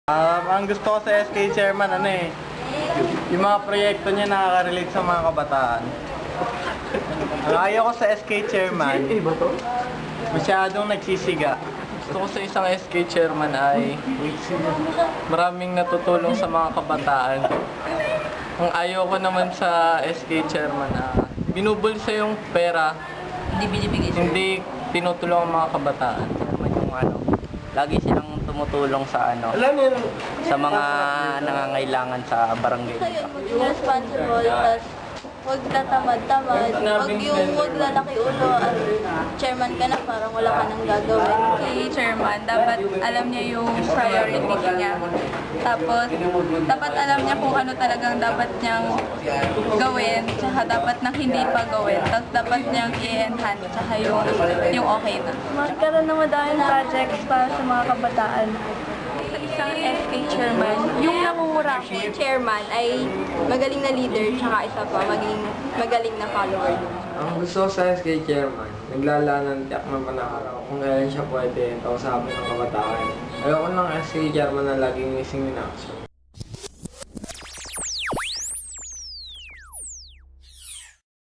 Ang gusto ko sa SK Chairman, yung mga proyekto niya nakaka-relate sa mga kabataan. Ang ayaw ko sa SK Chairman, masyadong nagsisiga. Gusto ko sa isang SK Chairman ay maraming natutulong sa mga kabataan. Ang ayaw ko naman sa SK Chairman, binubulsa yung pera, hindi tinutulong ang mga kabataan. Lagi silang tumutulong sa sa mga nangangailangan sa barangay. Maging responsible, tas huwag tatamad-tamad, huwag lalaki ulo at chairman ka na parang wala ka nang gagawin. Si chairman, dapat alam niya yung priorities niya. Tapos, dapat alam niya kung ano talagang dapat niyang gawin, tsaka dapat na hindi pa gawin. Tapos dapat niyang i-enhance, tsaka yung okay na. Magkaroon ng madaming projects para sa mga kabataan. Isang SK chairman, Yung nangunguraki chairman ay magaling na leader, tsaka isa pa, maging magaling na follower. Ang gusto ko sa SK Chairman, naglalaan ng tiyak na panaharaw kung kailan siya pwede kausapin ng kabataan. Ayoko ng SK Chairman na laging missing in action.